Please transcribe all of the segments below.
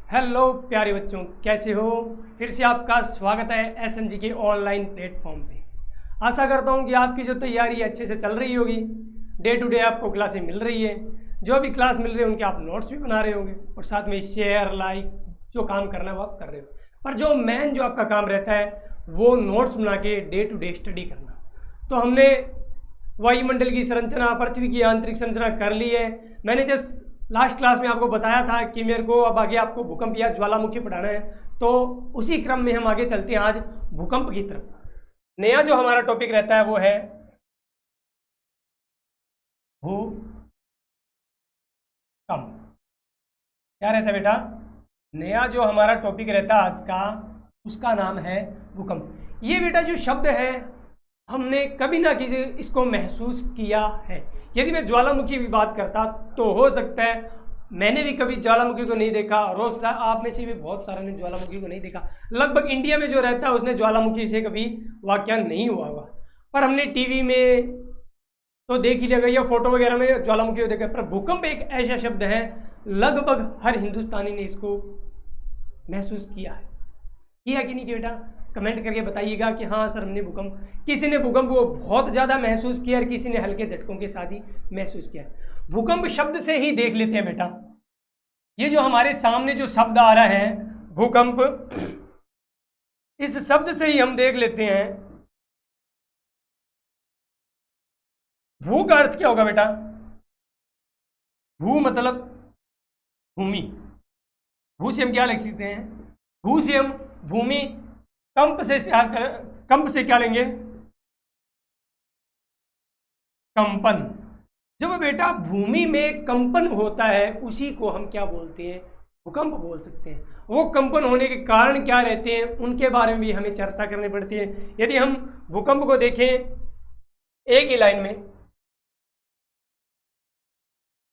Hello प्यारे बच्चों, कैसे हो। फिर से आपका स्वागत है एसएमजी के ऑनलाइन प्लेटफॉर्म पे। आशा करता हूँ कि आपकी जो तैयारी अच्छे से चल रही होगी। डे टू डे आपको क्लासें मिल रही है, जो भी क्लास मिल रही है उनके आप नोट्स भी बना रहे होंगे और साथ में शेयर लाइक जो काम करना है वो आप कर रहे हो। पर जो मेन जो आपका काम रहता है वो नोट्स बना के डे टू डे स्टडी करना। तो हमने वायुमंडल की संरचना, पृथ्वी की आंतरिक संरचना कर ली है। मैंने जस्ट लास्ट क्लास में आपको बताया था कि मेरे को अब आगे आपको भूकंप या ज्वालामुखी पढ़ाना है, तो उसी क्रम में हम आगे चलते हैं आज भूकंप की तरफ। नया जो हमारा टॉपिक रहता है वो है भूकंप। क्या रहता है बेटा? नया जो हमारा टॉपिक रहता है आज का, उसका नाम है भूकंप। ये बेटा जो शब्द है हमने कभी ना किसी इसको महसूस किया है। यदि मैं ज्वालामुखी की बात करता तो हो सकता है मैंने भी कभी ज्वालामुखी को नहीं देखा, और आप में से भी बहुत सारे ने ज्वालामुखी को नहीं देखा। लगभग इंडिया में जो रहता है उसने ज्वालामुखी से कभी वाक्यान नहीं हुआ होगा, पर हमने टीवी में तो देख ही लिया या फोटो वगैरह में ज्वालामुखी को देखा। पर भूकंप एक ऐसा शब्द है लगभग हर हिंदुस्तानी ने इसको महसूस किया है। किया कि नहीं किया बेटा? कमेंट करके बताइएगा कि हाँ सर हमने भूकंप, किसी ने भूकंप को बहुत ज़्यादा महसूस किया और किसी ने हल्के झटकों के साथ ही महसूस किया। भूकंप शब्द से ही देख लेते हैं बेटा। ये जो हमारे सामने जो शब्द आ रहा है भूकंप, इस शब्द से ही हम देख लेते हैं भू का अर्थ क्या होगा बेटा? भू मतलब भूमि। भू से हम क्या लिख सकते हैं? भू से हम भूमि, कंप से क्या लेंगे? कंपन। जब बेटा भूमि में कंपन होता है उसी को हम क्या बोलते हैं? भूकंप बोल सकते हैं। वो कंपन होने के कारण क्या रहते हैं उनके बारे में भी हमें चर्चा करनी पड़ती है। यदि हम भूकंप को देखें एक ही लाइन में,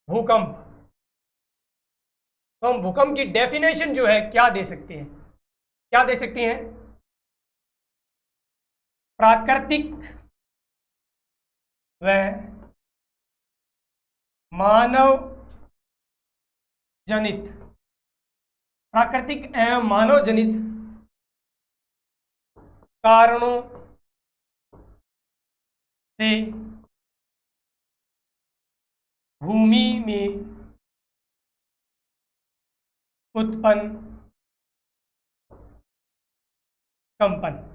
भूकंप, तो हम भूकंप की डेफिनेशन जो है क्या दे सकते हैं? क्या दे सकते हैं? प्राकृतिक व मानव जनित, प्राकृतिक एवं मानव जनित कारणों से भूमि में उत्पन्न कंपन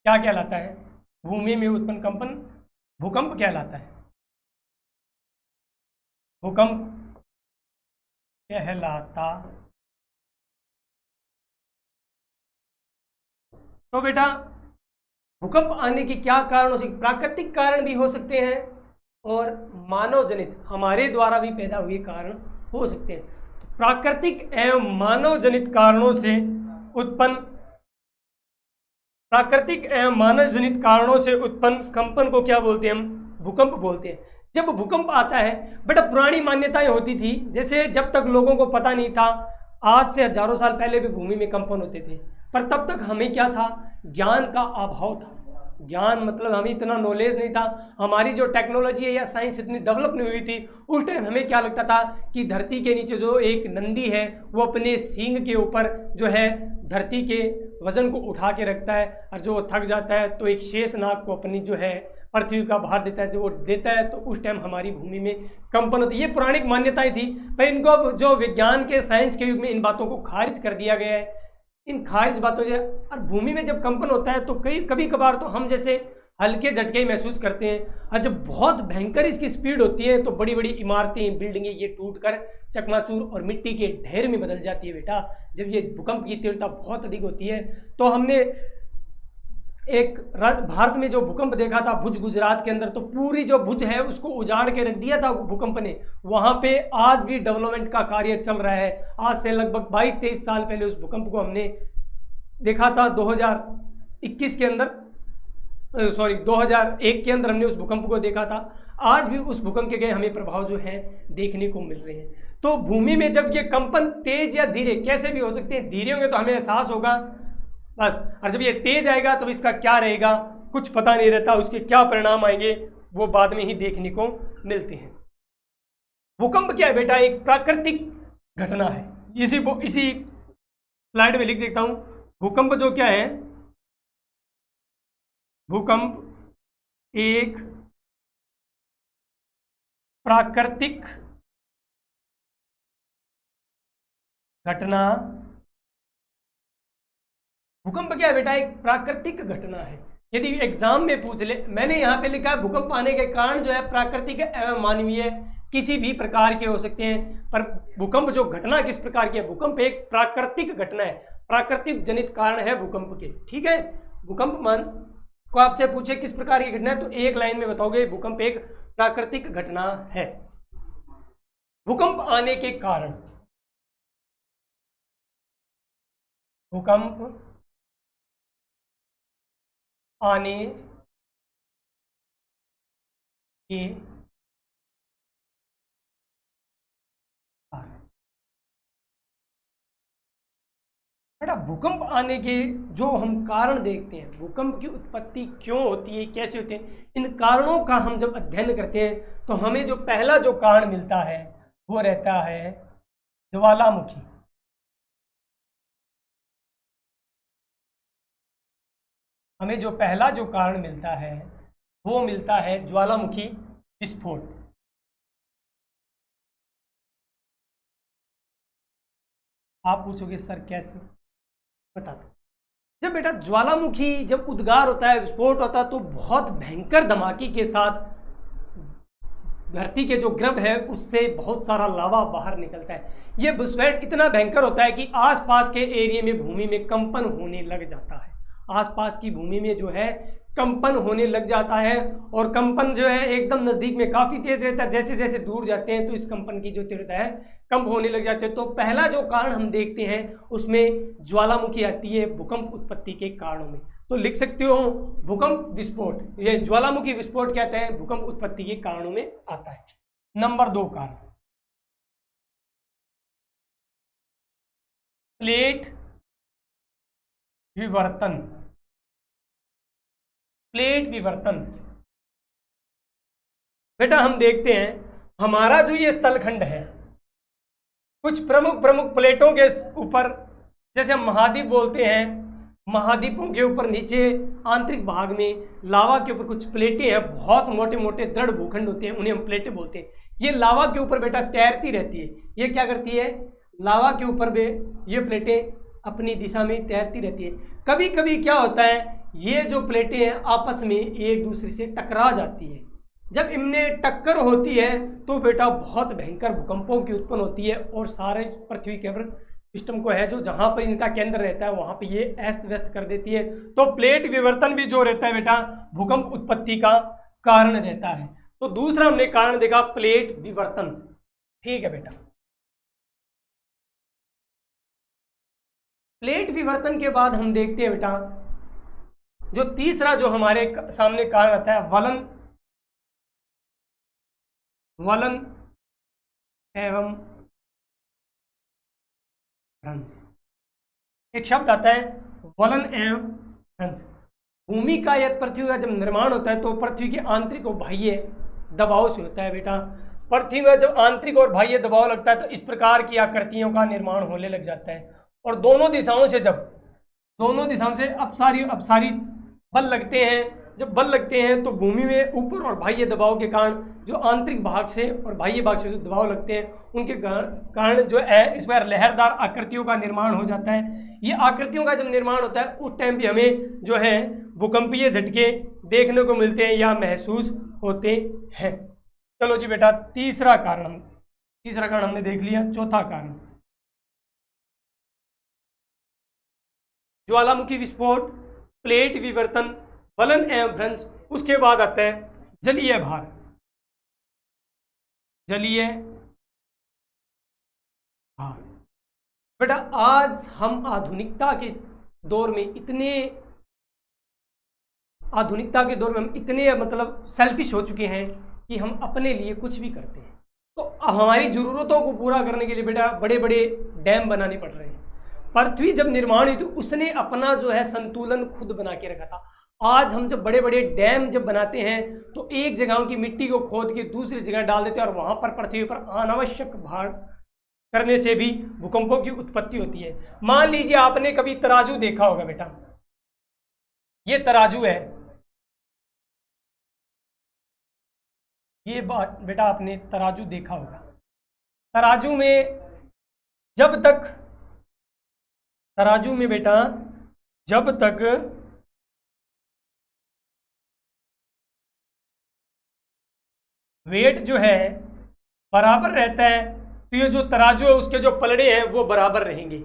क्या कहलाता है? भूमि में उत्पन्न कंपन भूकंप कहलाता है। भूकंप कहलाता। तो बेटा भूकंप आने की क्या कारणों से? प्राकृतिक कारण भी हो सकते हैं और मानव जनित हमारे द्वारा भी पैदा हुए कारण हो सकते हैं। तो प्राकृतिक एवं मानव जनित कारणों से उत्पन्न, प्राकृतिक एवं मानव जनित कारणों से उत्पन्न कंपन को क्या बोलते हैं? हम भूकंप बोलते हैं। जब भूकंप आता है बेटा, पुरानी मान्यताएं होती थी, जैसे जब तक लोगों को पता नहीं था, आज से हजारों साल पहले भी भूमि में कंपन होते थे, पर तब तक हमें क्या था? ज्ञान का अभाव था। ज्ञान मतलब हमें इतना नॉलेज नहीं था, हमारी जो टेक्नोलॉजी है या साइंस इतनी डेवलप नहीं हुई थी। उस टाइम हमें क्या लगता था कि धरती के नीचे जो एक नंदी है वो अपने सींग के ऊपर जो है धरती के वजन को उठा के रखता है, और जो थक जाता है तो एक शेष नाग को अपनी जो है पृथ्वी का भार देता है। जो वो देता है तो उस टाइम हमारी भूमि में कंपन होती है। ये पौराणिक मान्यताएं थी, पर इनको अब जो विज्ञान के साइंस के युग में इन बातों को खारिज कर दिया गया है। इन खारिज बातों से, और भूमि में जब कंपन होता है तो कभी कभार तो हम जैसे हल्के झटके ही महसूस करते हैं, और जब बहुत भयंकर इसकी स्पीड होती है तो बड़ी बड़ी इमारतें, बिल्डिंगें ये टूटकर चकनाचूर और मिट्टी के ढेर में बदल जाती है बेटा। जब ये भूकंप की तीव्रता बहुत अधिक होती है, तो हमने एक भारत में जो भूकंप देखा था भुज गुजरात के अंदर, तो पूरी जो भुज है उसको उजाड़ के रख दिया था भूकंप ने। वहां पे आज भी डेवलपमेंट का कार्य चल रहा है। आज से लगभग 22-23 साल पहले उस भूकंप को हमने देखा था। 2021 के अंदर, 2001 के अंदर हमने उस भूकंप को देखा था। आज भी उस भूकंप के गए हमें प्रभाव जो है देखने को मिल रहे हैं। तो भूमि में जब ये कंपन तेज या धीरे, कैसे भी हो सकते हैं, धीरे होंगे तो हमें एहसास होगा बस, और जब ये तेज आएगा तो इसका क्या रहेगा कुछ पता नहीं रहता, उसके क्या परिणाम आएंगे वो बाद में ही देखने को मिलते हैं। भूकंप क्या है बेटा? एक प्राकृतिक घटना है। इसी स्लाइड में लिख देता हूं। भूकंप जो क्या है, भूकंप एक प्राकृतिक घटना। भूकंप क्या है बेटा, एक प्राकृतिक घटना है। यदि एग्जाम में पूछ ले, मैंने यहां पे लिखा है भूकंप आने के कारण जो है प्राकृतिक एवं मानवीय किसी भी प्रकार के हो सकते हैं, पर भूकंप जो घटना किस प्रकार की है, भूकंप एक प्राकृतिक घटना है, प्राकृतिक जनित कारण है भूकंप के। ठीक है, भूकंप मान को आपसे पूछे किस प्रकार की घटना है, तो एक लाइन में बताओगे भूकंप एक प्राकृतिक घटना है। भूकंप आने के कारण, भूकंप आने के बेटा, भूकंप आने के जो हम कारण देखते हैं, भूकंप की उत्पत्ति क्यों होती है, कैसे होते हैं, इन कारणों का हम जब अध्ययन करते हैं तो हमें जो पहला जो कारण मिलता है वो रहता है ज्वालामुखी। हमें जो पहला जो कारण मिलता है वो मिलता है ज्वालामुखी विस्फोट। आप पूछोगे सर कैसे, बता दो। जब बेटा ज्वालामुखी जब उद्गार होता है, विस्फोट होता है, तो बहुत भयंकर धमाके के साथ धरती के जो गर्भ है उससे बहुत सारा लावा बाहर निकलता है। यह विस्फोट इतना भयंकर होता है कि आसपास के एरिया में भूमि में कंपन होने लग जाता है, आसपास की भूमि में जो है कंपन होने लग जाता है, और कंपन जो है एकदम नज़दीक में काफ़ी तेज़ रहता है, जैसे जैसे दूर जाते हैं तो इस कंपन की जो तीव्रता है कम होने लग जाते हैं। तो पहला जो कारण हम देखते हैं उसमें ज्वालामुखी आती है भूकंप उत्पत्ति के कारणों में। तो लिख सकते हो भूकंप विस्फोट, ये ज्वालामुखी विस्फोट कहते हैं, भूकंप उत्पत्ति के कारणों में आता है। नंबर 2 कारण, प्लेट विवर्तन। प्लेट विवर्तन बेटा हम देखते हैं हमारा जो ये स्थलखंड है, कुछ प्रमुख प्लेटों के ऊपर, जैसे हम महाद्वीप बोलते हैं, महाद्वीपों के ऊपर नीचे आंतरिक भाग में लावा के ऊपर कुछ प्लेटें हैं, बहुत मोटे मोटे दृढ़ भूखंड होते हैं, उन्हें हम प्लेटें बोलते हैं। ये लावा के ऊपर बेटा तैरती रहती है। ये क्या करती है, लावा के ऊपर ये प्लेटें अपनी दिशा में तैरती रहती है। कभी कभी क्या होता है, ये जो प्लेटें हैं आपस में एक दूसरे से टकरा जाती है। जब इनमें टक्कर होती है तो बेटा बहुत भयंकर भूकंपों की उत्पन्न होती है, और सारे पृथ्वी के सिस्टम को है जो जहां पर इनका केंद्र रहता है वहां पे ये अस्त व्यस्त कर देती है। तो प्लेट विवर्तन भी जो रहता है बेटा भूकंप उत्पत्ति का कारण रहता है। तो दूसरा हमने कारण देखा प्लेट विवर्तन। ठीक है बेटा, प्लेट विवर्तन के बाद हम देखते हैं बेटा जो तीसरा जो हमारे सामने कारण आता है वलन एवं भ्रंश। एक शब्द आता है वलन एवं भ्रंश। भूमि का या पृथ्वी का जब निर्माण होता है तो पृथ्वी के आंतरिक और बाह्य दबाव से होता है बेटा। पृथ्वी में जब आंतरिक और बाह्य दबाव लगता है तो इस प्रकार की आकृतियों का निर्माण होने लग जाता है, और दोनों दिशाओं से अपसारी बल लगते हैं। जब बल लगते हैं तो भूमि में ऊपर और बाह्य दबाव के कारण जो आंतरिक भाग से और बाह्य भाग से जो दबाव लगते हैं उनके कारण जो है इस पर लहरदार आकृतियों का निर्माण हो जाता है। ये आकृतियों का जब निर्माण होता है उस टाइम भी हमें जो है भूकंपीय झटके देखने को मिलते हैं या महसूस होते हैं। चलो जी बेटा, तीसरा कारण हमने देख लिया। चौथा कारण ज्वालामुखी विस्फोट, प्लेट विवर्तन, वलन एवं भ्रंश। उसके बाद आता है जलीय भार। जलीय भार बेटा आज हम आधुनिकता के दौर में हम इतने मतलब सेल्फिश हो चुके हैं कि हम अपने लिए कुछ भी करते हैं। तो हमारी ज़रूरतों को पूरा करने के लिए बेटा बड़े बड़े डैम बनाने पड़ रहे हैं। पृथ्वी जब निर्माण हुई तो उसने अपना जो है संतुलन खुद बना के रखा था। आज हम जब बड़े बड़े डैम जब बनाते हैं तो एक जगह की मिट्टी को खोद के दूसरी जगह डाल देते हैं और वहां पर पृथ्वी पर अनावश्यक भार करने से भी भूकंपों की उत्पत्ति होती है। मान लीजिए आपने कभी तराजू देखा होगा बेटा, ये तराजू है, ये बात बेटा आपने तराजू देखा होगा। तराजू में जब तक, तराजू में बेटा जब तक वेट जो है बराबर रहता है तो ये जो तराजू है उसके जो पलड़े हैं वो बराबर रहेंगे।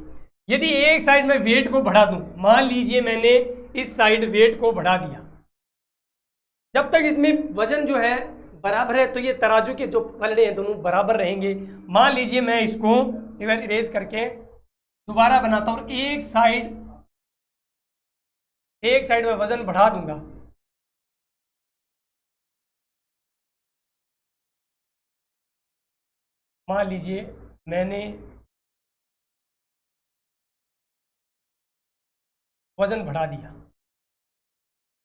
यदि एक साइड में वेट को बढ़ा दूं, मान लीजिए मैंने इस साइड वेट को बढ़ा दिया, जब तक इसमें वजन जो है बराबर है तो ये तराजू के जो पलड़े हैं दोनों बराबर रहेंगे। मान लीजिए मैं इसको एक बार इरेज करके दोबारा बनाता हूं, एक साइड में वजन बढ़ा दूंगा, मान लीजिए मैंने वजन बढ़ा दिया,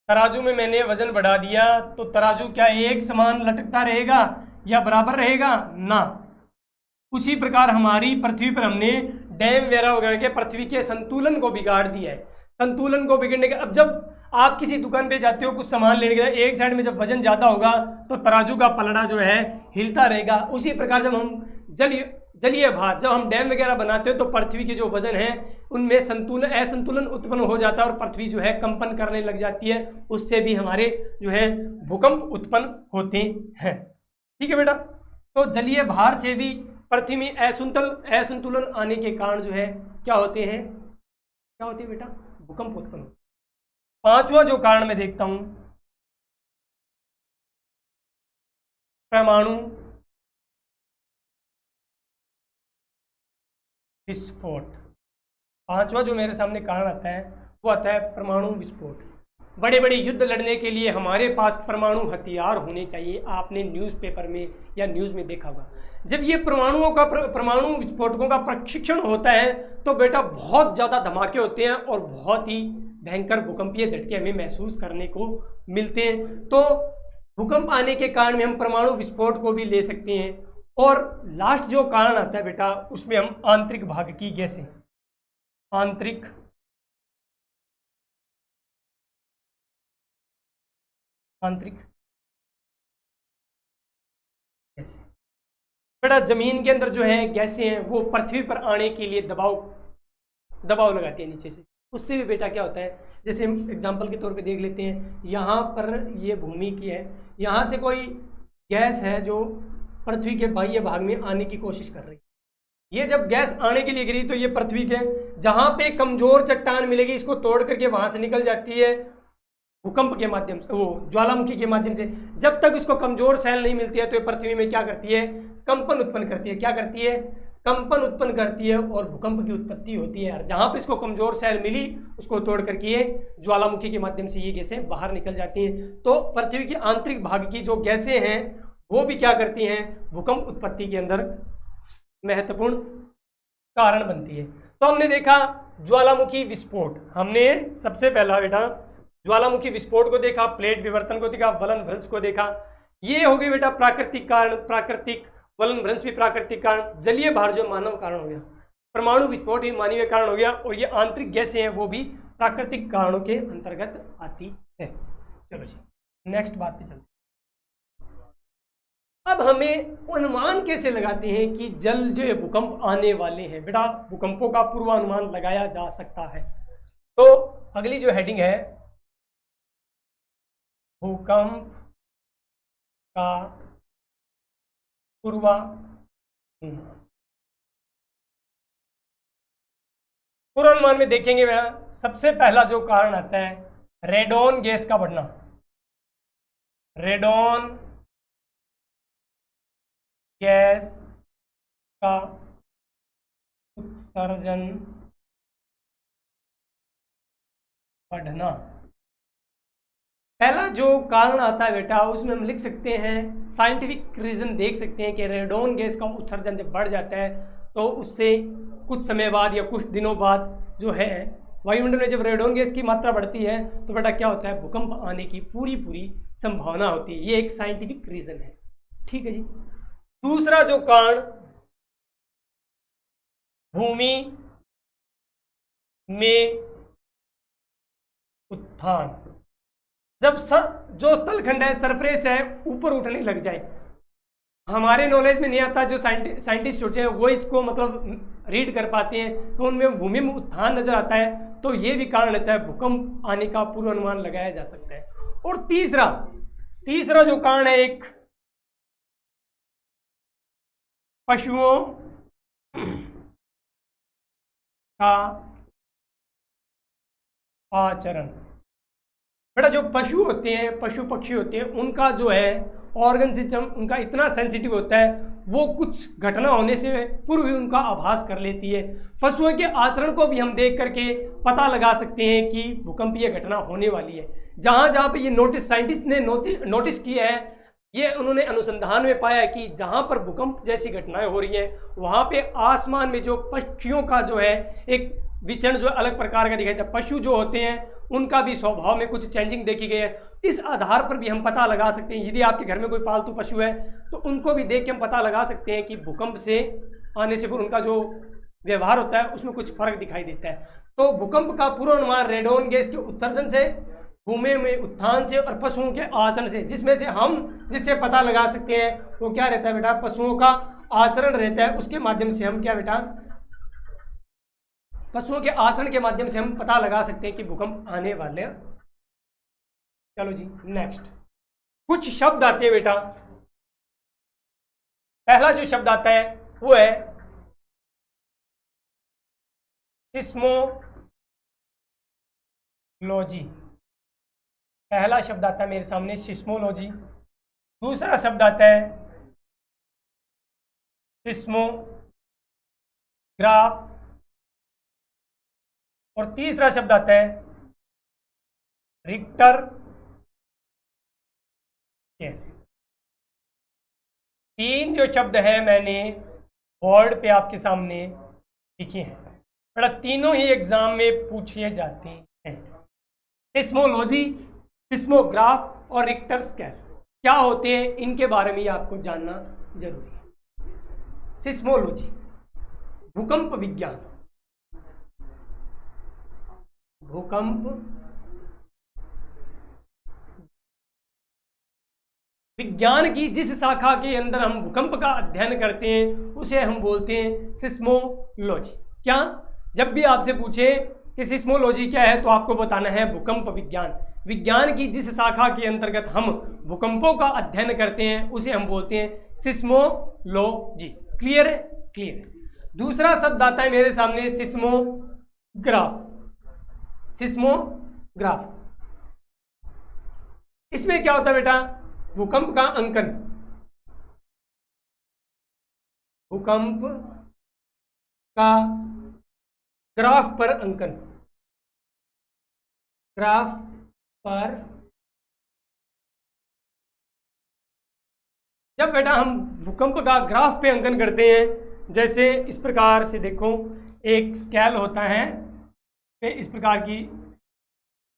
तराजू में मैंने वजन बढ़ा दिया, तो तराजू क्या एक समान लटकता रहेगा या बराबर रहेगा ना। उसी प्रकार हमारी पृथ्वी पर हमने डैम वगैरह वगैरह के पृथ्वी के संतुलन को बिगाड़ दिया है। संतुलन को बिगड़ने के, अब जब आप किसी दुकान पे जाते हो कुछ सामान लेने के लिए, एक साइड में जब वजन ज़्यादा होगा तो तराजू का पलड़ा जो है हिलता रहेगा। उसी प्रकार जब हम जलीय भार, जब हम डैम वगैरह बनाते हैं तो पृथ्वी के जो वजन है उनमें असंतुलन उत्पन्न हो जाता है और पृथ्वी जो है कंपन करने लग जाती है, उससे भी हमारे जो है भूकंप उत्पन्न होते हैं। ठीक है बेटा, तो जलीय भार से भी पृथ्वी में असंतुलन आने के कारण जो है क्या होते हैं बेटा, भूकंप उत्पन्न। पांचवा जो कारण मैं देखता हूं, परमाणु विस्फोट। पांचवा जो मेरे सामने कारण आता है वो आता है परमाणु विस्फोट। बड़े बड़े युद्ध लड़ने के लिए हमारे पास परमाणु हथियार होने चाहिए। आपने न्यूज़पेपर में या न्यूज़ में देखा होगा, जब ये परमाणु विस्फोटकों का प्रशिक्षण होता है तो बेटा बहुत ज़्यादा धमाके होते हैं और बहुत ही भयंकर भूकंपीय झटके हमें महसूस करने को मिलते हैं। तो भूकंप आने के कारण में हम परमाणु विस्फोट को भी ले सकते हैं। और लास्ट जो कारण आता है बेटा, उसमें हम आंतरिक भाग की गैसें, आंतरिक गैसें। बेटा जमीन के अंदर जो है गैसें हैं वो पृथ्वी पर आने के लिए दबाव लगाती है नीचे से, उससे भी बेटा क्या होता है, जैसे हम एग्जाम्पल के तौर पे देख लेते हैं, यहाँ पर ये भूमि की है, यहाँ से कोई गैस है जो पृथ्वी के बाह्य भाग में आने की कोशिश कर रही है। ये जब गैस आने के लिए गिरी तो ये पृथ्वी के जहाँ पे कमजोर चट्टान मिलेगी इसको तोड़ करके वहां से निकल जाती है भूकंप के माध्यम से, वो ज्वालामुखी के माध्यम से। जब तक इसको कमजोर सेल नहीं मिलती है तो ये पृथ्वी में क्या करती है, कंपन उत्पन्न करती है। क्या करती है, कंपन उत्पन्न करती है और भूकंप की उत्पत्ति होती है। जहां पे इसको कमजोर सेल मिली उसको तोड़ करके ये ज्वालामुखी के माध्यम से ये गैसें बाहर निकल जाती हैं। तो पृथ्वी के आंतरिक भाग की जो गैसें हैं वो भी क्या करती हैं, भूकंप उत्पत्ति के अंदर महत्वपूर्ण कारण बनती है। तो हमने देखा ज्वालामुखी विस्फोट, हमने सबसे पहला बेटा ज्वालामुखी विस्फोट को देखा, प्लेट विवर्तन को देखा, वलन भ्रंश को देखा। ये हो गई बेटा प्राकृतिक कारण, प्राकृतिक वलन भ्रंश भी प्राकृतिक कारण, जलीय भार जो मानव कारण हो गया, परमाणु विस्फोट भी मानवीय कारण हो गया, और ये आंतरिक गैसें हैं वो भी प्राकृतिक कारणों के अंतर्गत आती है। चलो जी नेक्स्ट बात पे चलते। अब हमें अनुमान कैसे लगाते हैं कि जल जो है भूकंप आने वाले हैं। बेटा भूकंपों का पूर्वानुमान लगाया जा सकता है। तो अगली जो हेडिंग है भूकंप का पूर्वानुमान में देखेंगे बेटा सबसे पहला जो कारण आता है रेडॉन गैस का बढ़ना। रेडॉन गैस का उत्सर्जन बढ़ना पहला जो कारण आता है बेटा, उसमें हम लिख सकते हैं साइंटिफिक रीजन देख सकते हैं कि रेडॉन गैस का उत्सर्जन जब बढ़ जाता है तो उससे कुछ समय बाद या कुछ दिनों बाद जो है वायुमंडल में जब रेडॉन गैस की मात्रा बढ़ती है तो बेटा क्या होता है, भूकंप आने की पूरी संभावना होती है। ये एक साइंटिफिक रीजन है। ठीक है जी। दूसरा जो कारण भूमि में उत्थान, जब जो स्थलखंड है, सरफेस है, ऊपर उठने लग जाए। हमारे नॉलेज में नहीं आता, जो साइंटिस्ट होते हैं वो इसको मतलब रीड कर पाते हैं, तो उनमें भूमि में उत्थान नजर आता है, तो ये भी कारण रहता है भूकंप आने का पूर्वानुमान लगाया जा सकता है। और तीसरा जो कारण है, एक पशुओं का आचरण। बेटा जो पशु होते हैं, पशु पक्षी होते हैं, उनका जो है ऑर्गन सिस्टम उनका इतना सेंसिटिव होता है, वो कुछ घटना होने से पूर्व ही उनका आभास कर लेती है। पशुओं के आचरण को भी हम देख करके पता लगा सकते हैं कि भूकंपीय घटना होने वाली है। जहाँ पे ये साइंटिस्ट ने नोटिस किया है, ये उन्होंने अनुसंधान में पाया है कि जहाँ पर भूकंप जैसी घटनाएं हो रही हैं, वहाँ पे आसमान में जो पक्षियों का जो है एक विचरण जो अलग प्रकार का दिखाई देता है। पशु जो होते हैं उनका भी स्वभाव में कुछ चेंजिंग देखी गई है। इस आधार पर भी हम पता लगा सकते हैं, यदि आपके घर में कोई पालतू पशु है तो उनको भी देख के हम पता लगा सकते हैं कि भूकंप से आने से पूर्व उनका जो व्यवहार होता है उसमें कुछ फर्क दिखाई देता है। तो भूकंप का पूर्वानुमान रेडोन गैस के उत्सर्जन से, भूमि में उत्थान से और पशुओं के आचरण से, जिसमें से हम जिससे पता लगा सकते हैं वो क्या रहता है बेटा, पशुओं का आचरण रहता है। उसके माध्यम से हम क्या बेटा, पशुओं के आचरण के माध्यम से हम पता लगा सकते हैं कि भूकंप आने वाले हैं। चलो जी नेक्स्ट, कुछ शब्द आते हैं बेटा। पहला जो शब्द आता है वो है सिस्मोलॉजी। पहला शब्द आता है मेरे सामने सिस्मोलॉजी। दूसरा शब्द आता है सिस्मोग्राफ। और तीसरा शब्द आता है रिक्टर स्केल। तीन जो शब्द है मैंने बोर्ड पे आपके सामने लिखे हैं, बड़ा तीनों ही एग्जाम में पूछे जाते हैं। सिस्मोलॉजी, सिस्मोग्राफ और रिक्टर स्केल क्या होते हैं, इनके बारे में आपको जानना जरूरी है। सिस्मोलॉजी भूकंप विज्ञान, भूकंप विज्ञान की जिस शाखा के अंदर हम भूकंप का अध्ययन करते हैं उसे हम बोलते हैं सिस्मोलॉजी। क्या, जब भी आपसे पूछे कि सिस्मोलॉजी क्या है तो आपको बताना है भूकंप विज्ञान। विज्ञान की जिस शाखा के अंतर्गत हम भूकंपों का अध्ययन करते हैं उसे हम बोलते हैं सिस्मोलॉजी। क्लियर है? क्लियर है। दूसरा शब्द आता है मेरे सामने सिस्मोग्राफ। सिस्मोग्राफ, इसमें क्या होता है बेटा, भूकंप का अंकन। भूकंप का ग्राफ पर अंकन, ग्राफ पर जब बेटा हम भूकंप का ग्राफ पे अंकन करते हैं, जैसे इस प्रकार से देखो, एक स्केल होता है इस प्रकार की,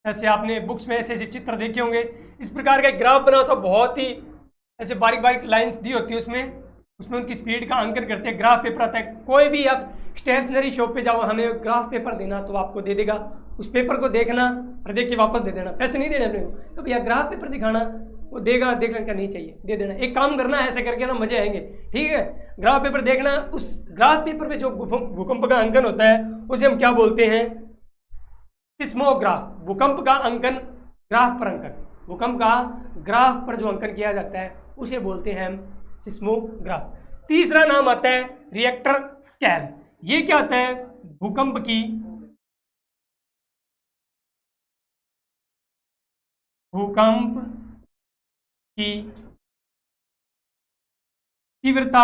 ऐसे आपने बुक्स में ऐसे ऐसे चित्र देखे होंगे। इस प्रकार का एक ग्राफ बना तो बहुत ही ऐसे बारीक बारीक लाइंस दी होती है, उसमें उनकी स्पीड का अंकन करते हैं। ग्राफ पेपर आता है, कोई भी आप स्टेशनरी शॉप पे जाओ, हमें ग्राफ पेपर देना तो आपको दे देगा। उस पेपर को देखना और देख के वापस दे देना, पैसे नहीं देने अपने को। तो भैया ग्राफ पेपर दिखाना, वो देगा, देखने का नहीं चाहिए, दे देना। एक काम करना ऐसे करके ना, मजे आएंगे, ठीक है। ग्राफ पेपर देखना, उस ग्राफ पेपर पे जो भूकंप का अंकन होता है उसे हम क्या बोलते हैं, सिस्मोग्राफ। भूकंप का अंकन, ग्राफ पर अंकन, भूकंप का ग्राफ पर जो अंकन किया जाता है उसे बोलते हैं हम सिस्मोग्राफ। तीसरा नाम आता है रिएक्टर स्केल। ये क्या होता है, भूकंप की तीव्रता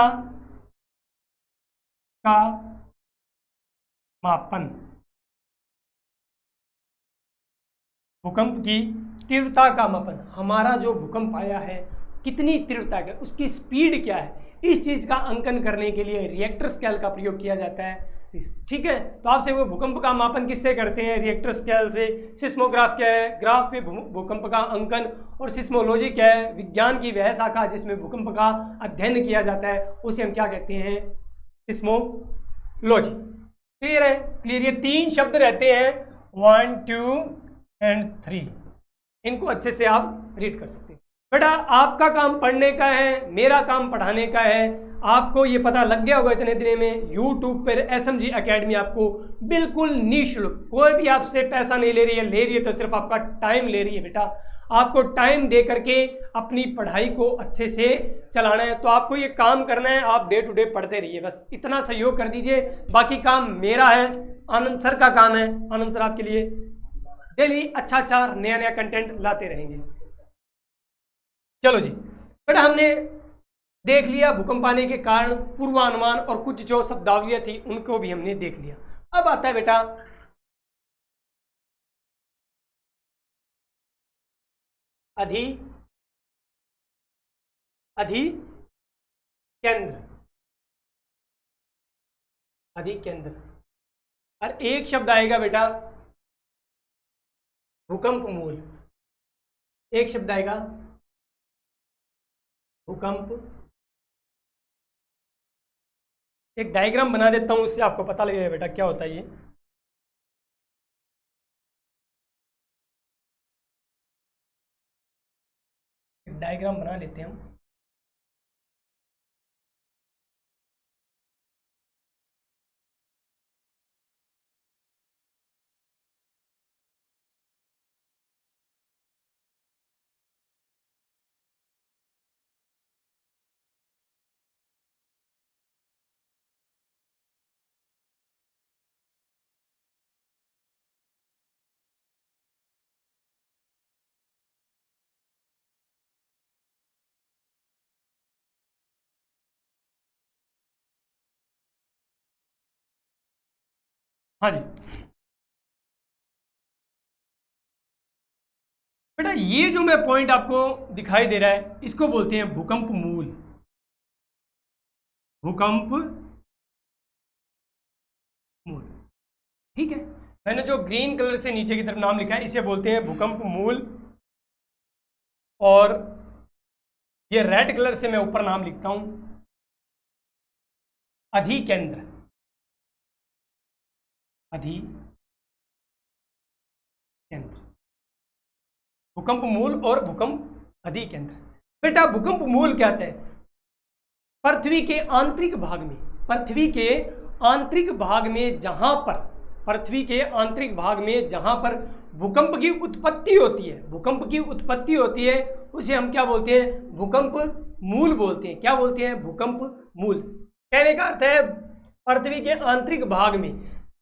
का मापन। भूकंप की तीव्रता का मापन, हमारा जो भूकंप आया है कितनी तीव्रता का, उसकी स्पीड क्या है, इस चीज का अंकन करने के लिए रिएक्टर स्केल का प्रयोग किया जाता है। ठीक है, तो आपसे वो भूकंप का मापन किससे करते हैं, रिएक्टर स्केल से। सिस्मोग्राफ क्या है, ग्राफ पे भूकंप का अंकन। और सिस्मोलॉजी क्या है, विज्ञान की वह शाखा जिसमें भूकंप का अध्ययन किया जाता है, उसे हम क्या कहते हैं, सिस्मोलॉजी। क्लियर है? क्लियर। ये 3 शब्द रहते हैं, 1 2 एंड 3, इनको अच्छे से आप रीड कर सकते हैं। बेटा आपका काम पढ़ने का है, मेरा काम पढ़ाने का है। आपको ये पता लग गया होगा इतने दिन में, यूट्यूब पर SMG एकेडमी आपको बिल्कुल निःशुल्क, कोई भी आपसे पैसा नहीं ले रही है तो सिर्फ आपका टाइम ले रही है। बेटा आपको टाइम दे करके अपनी पढ़ाई को अच्छे से चलाना है, तो आपको ये काम करना है, आप डे टू डे पढ़ते रहिए, बस इतना सहयोग कर दीजिए। बाकी काम मेरा है, आनंद सर का काम है। आनंद सर आपके लिए डेली अच्छा नया कंटेंट लाते रहेंगे। चलो जी बेटा, हमने देख लिया भूकंप आने के कारण पूर्वानुमान और कुछ जो शब्दावलियां थी उनको भी हमने देख लिया। अब आता है बेटा अधिकेंद्र और एक शब्द आएगा बेटा भूकंप मूल। एक शब्द आएगा भूकंप। एक डायग्राम बना देता हूं, उससे आपको पता लगेगा बेटा क्या होता है ये। एक डायग्राम बना लेते हैं हम। हाँ जी बेटा, ये जो मैं पॉइंट आपको दिखाई दे रहा है इसको बोलते हैं भूकंप मूल। भूकंप मूल, ठीक है। मैंने जो ग्रीन कलर से नीचे की तरफ नाम लिखा है इसे बोलते हैं भूकंप मूल, और ये रेड कलर से मैं ऊपर नाम लिखता हूं अधिकेंद्र। अधिकेंद्र, भूकंप मूल और भूकंप अधिकेंद्र। बेटा भूकंप मूल क्या है? पृथ्वी के आंतरिक भाग में, पृथ्वी के आंतरिक भाग में जहां पर, पृथ्वी के आंतरिक भाग में जहां पर भूकंप की उत्पत्ति होती है, भूकंप की उत्पत्ति होती है उसे हम क्या बोलते हैं? भूकंप मूल बोलते हैं। क्या बोलते हैं? भूकंप मूल। कहने का अर्थ है पृथ्वी के आंतरिक भाग में,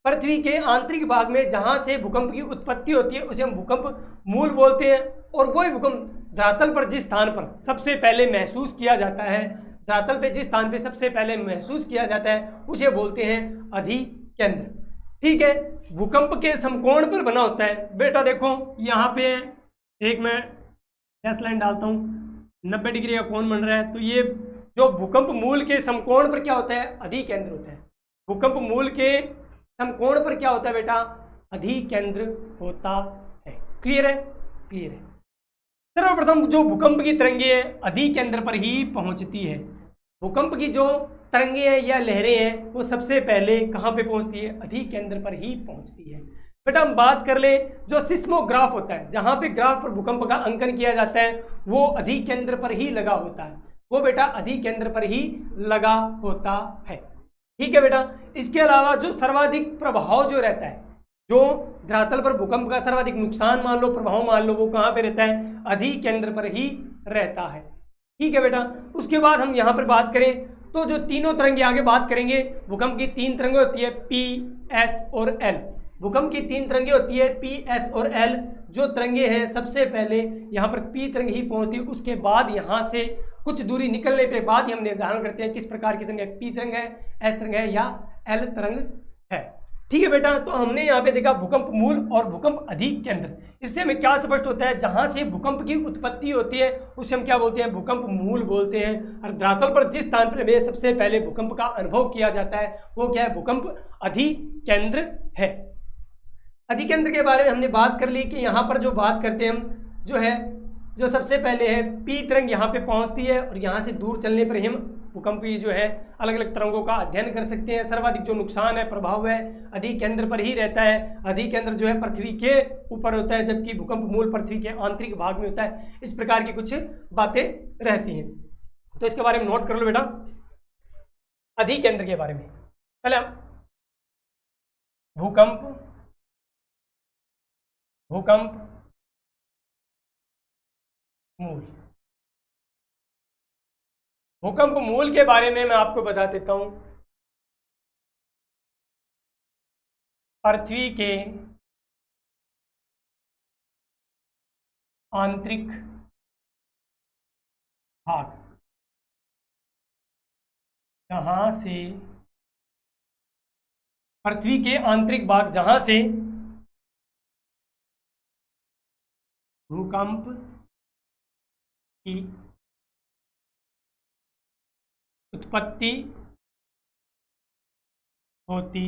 पृथ्वी के आंतरिक भाग में जहां से भूकंप की उत्पत्ति होती है उसे हम भूकंप मूल बोलते हैं। और वही भूकंप धरातल पर जिस स्थान पर सबसे पहले महसूस किया जाता है, धरातल पे जिस स्थान पे सबसे पहले महसूस किया जाता है उसे बोलते हैं अधिकेंद्र। ठीक है, भूकंप के समकोण पर बना होता है। बेटा देखो यहाँ पे एक मैं डैश लाइन डालता हूँ, 90 डिग्री का कोण बन रहा है, तो ये जो भूकंप मूल के समकोण पर क्या होता है? अधिकेंद्र होता है। भूकंप मूल के समकोण पर क्या होता है बेटा? अधिकेंद्र होता है। क्लियर है? क्लियर है। सर्वप्रथम जो भूकंप की तरंगे हैं अधिकेंद्र पर ही पहुंचती है। भूकंप की जो तरंगे हैं या लहरें हैं वो सबसे पहले कहाँ पे पहुंचती है? अधिकेंद्र पर ही पहुंचती है। बेटा हम बात कर ले जो सिस्मोग्राफ होता है, जहाँ पे ग्राफ पर भूकंप का अंकन किया जाता है वो अधिकेंद्र पर ही लगा होता है, वो बेटा अधिकेंद्र पर ही लगा होता है। ठीक है बेटा। इसके अलावा जो सर्वाधिक प्रभाव जो रहता है, जो धरातल पर भूकंप का सर्वाधिक नुकसान मान लो, प्रभाव मान लो, वो कहाँ पे रहता है? अधिकेंद्र पर ही रहता है। ठीक है बेटा। उसके बाद हम यहाँ पर बात करें तो जो तीनों तरंगे आगे बात करेंगे, भूकंप की 3 तरंगे होती है P, S और L। भूकंप की 3 तरंगे होती है P, S और L। जो तरंगे हैं सबसे पहले यहाँ पर P तरंग ही पहुँचती है, उसके बाद यहाँ से कुछ दूरी निकलने के बाद ही हम निर्धारण करते हैं किस प्रकार की तरंग है, P तरंग है, S तरंग है या L तरंग है। ठीक है बेटा। तो हमने यहाँ पे देखा भूकंप मूल और भूकंप अधिकेंद्र। इससे हमें क्या स्पष्ट होता है? जहाँ से भूकंप की उत्पत्ति होती है उसे हम क्या बोलते हैं? भूकंप मूल बोलते हैं। और धरातल पर जिस स्थान पर हमें सबसे पहले भूकंप का अनुभव किया जाता है वो क्या है? भूकंप अधिकेंद्र है। अधिकेंद्र के बारे में हमने बात कर ली कि यहाँ पर जो बात करते हैं हम जो है, जो सबसे पहले है P तरंग यहाँ पे पहुँचती है और यहाँ से दूर चलने पर हम भूकंप की जो है अलग अलग तरंगों का अध्ययन कर सकते हैं। सर्वाधिक जो नुकसान है, प्रभाव है, अधिकेंद्र पर ही रहता है। अधिकेंद्र जो है पृथ्वी के ऊपर होता है, जबकि भूकंप मूल पृथ्वी के आंतरिक भाग में होता है। इस प्रकार की कुछ बातें रहती हैं, तो इसके बारे में नोट कर लो बेटा। अधिकेंद्र के बारे में पहले हम भूकंप मूल, भूकंप मूल के बारे में मैं आपको बता देता हूं। पृथ्वी के आंतरिक भाग, जहां से पृथ्वी के आंतरिक भाग जहां से भूकंप की उत्पत्ति होती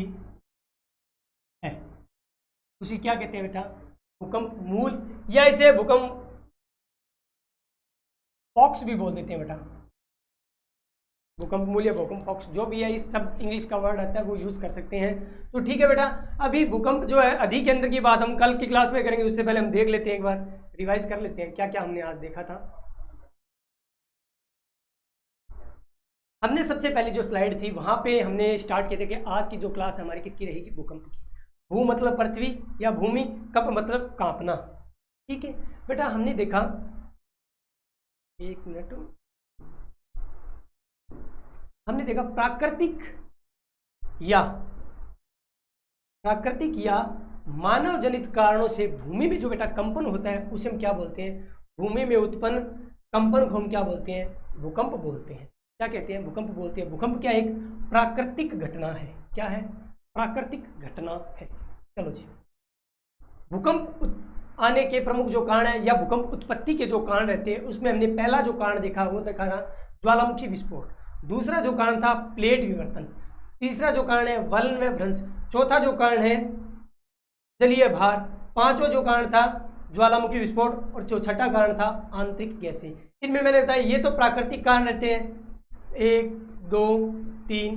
है, उसे क्या कहते हैं बेटा? भूकंप मूल, या इसे भूकंप पॉक्स भी बोल देते हैं बेटा। भूकंप मूल या भूकंप पॉक्स जो भी है, इस सब इंग्लिश का वर्ड आता है, वो यूज कर सकते हैं। तो ठीक है बेटा, अभी भूकंप जो है अधिकेंद्र की बात हम कल की क्लास में करेंगे, उससे पहले हम देख लेते हैं, एक बार रिवाइज कर लेते हैं क्या क्या हमने आज देखा था। हमने सबसे पहले जो स्लाइड थी वहां पे हमने स्टार्ट किए थे कि आज की जो क्लास है हमारी किसकी रहेगी? भूकंप की। भू मतलब पृथ्वी या भूमि, कंप मतलब कांपना। ठीक है बेटा, हमने देखा, एक मिनट, हमने देखा प्राकृतिक या मानव जनित कारणों से भूमि में जो बेटा कंपन होता है उसे हम क्या बोलते हैं? भूमि में उत्पन्न कंपन को हम क्या बोलते हैं? भूकंप बोलते हैं। क्या कहते हैं? भूकंप बोलते हैं। भूकंप क्या? एक प्राकृतिक घटना है। क्या है? प्राकृतिक घटना है। चलो जी, भूकंप आने के प्रमुख जो कारण है या भूकंप उत्पत्ति के जो कारण रहते हैं, उसमें हमने पहला जो कारण देखा वो देखा था ज्वालामुखी विस्फोट। दूसरा जो कारण था प्लेट विवर्तन। तीसरा जो कारण है वलन में भ्रंश। चौथा जो कारण है जलीय भार। पांचवा जो कारण था ज्वालामुखी विस्फोट, और जो छठा कारण था आंतरिक गैसें। इनमें मैंने बताया ये तो प्राकृतिक कारण रहते हैं, 1, 2, 3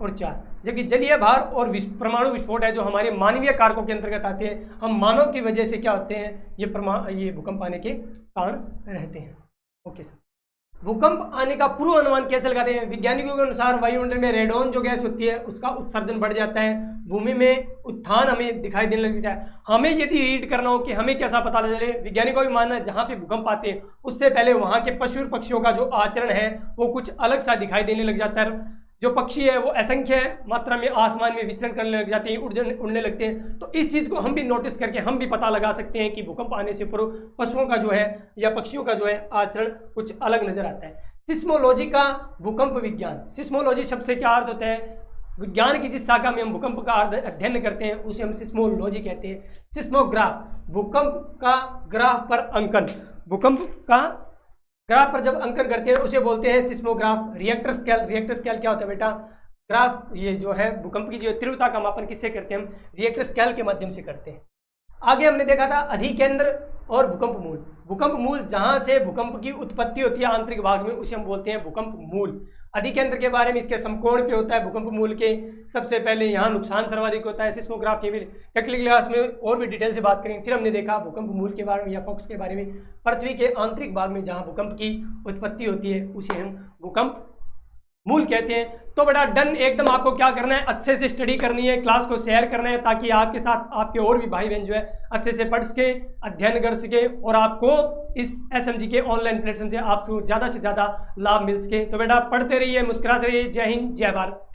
और 4, जबकि जलीय भार और परमाणु विस्फोट है जो हमारे मानवीय कारकों के अंतर्गत आते हैं। हम मानव की वजह से क्या होते हैं, ये भूकंप आने के कारण रहते हैं। ओके सर, भूकंप आने का पूर्व अनुमान कैसे लगाते हैं? वैज्ञानिकों के अनुसार वायुमंडल में रेडॉन जो गैस होती है उसका उत्सर्जन बढ़ जाता है, भूमि में उत्थान हमें दिखाई देने लग जाए। हमें यदि रीड करना हो कि हमें कैसा पता चले, वैज्ञानिकों का मानना है जहाँ पे भूकंप आते हैं उससे पहले वहाँ के पशु और पक्षियों का जो आचरण है वो कुछ अलग सा दिखाई देने लग जाता है। जो पक्षी है वो असंख्य मात्रा में आसमान में विचरण करने लग जाते हैं, उड़ने लगते हैं। तो इस चीज़ को हम भी नोटिस करके हम भी पता लगा सकते हैं कि भूकंप आने से पूर्व पशुओं का जो है या पक्षियों का जो है आचरण कुछ अलग नजर आता है। सिस्मोलॉजी का भूकंप विज्ञान। सिस्मोलॉजी शब्द से क्या अर्थ होता है? विज्ञान की जिस शाखा में हम भूकंप का अध्ययन करते हैं उसे हम सिस्मोलॉजी कहते हैं। सिस्मोग्राफ, भूकंप का ग्राफ पर अंकन। भूकंप का ग्राफ पर जब अंकन करते हैं उसे बोलते हैं seismograph. Richter scale, Richter scale क्या होता है बेटा? ग्राफ, ये जो है भूकंप की जो तीव्रता का मापन किससे करते हैं? हम रिएक्टर स्केल के माध्यम से करते हैं। आगे हमने देखा था अधिकेंद्र और भूकंप मूल। भूकंप मूल जहां से भूकंप की उत्पत्ति होती है आंतरिक भाग में उसे हम बोलते हैं भूकंप मूल। अधिकेंद्र के बारे में इसके समकोण पे होता है। भूकंप मूल के सबसे पहले यहाँ नुकसान सर्वाधिक होता है। सिस्मोग्राफ के भी टेक्निकल क्लास में और भी डिटेल से बात करेंगे। फिर हमने देखा भूकंप मूल के बारे में या पॉक्स के बारे में, पृथ्वी के आंतरिक भाग में जहाँ भूकंप की उत्पत्ति होती है उसे हम भूकंप मूल कहते हैं। तो बेटा डन, एकदम आपको क्या करना है, अच्छे से स्टडी करनी है, क्लास को शेयर करना है ताकि आपके साथ आपके और भी भाई बहन जो है अच्छे से पढ़ सके, अध्ययन कर सके और आपको इस एसएमजी के ऑनलाइन प्लेटफॉर्म से आपको ज़्यादा से ज़्यादा लाभ मिल सके। तो बेटा पढ़ते रहिए, मुस्कुराते रहिए। जय हिंद, जय भारत।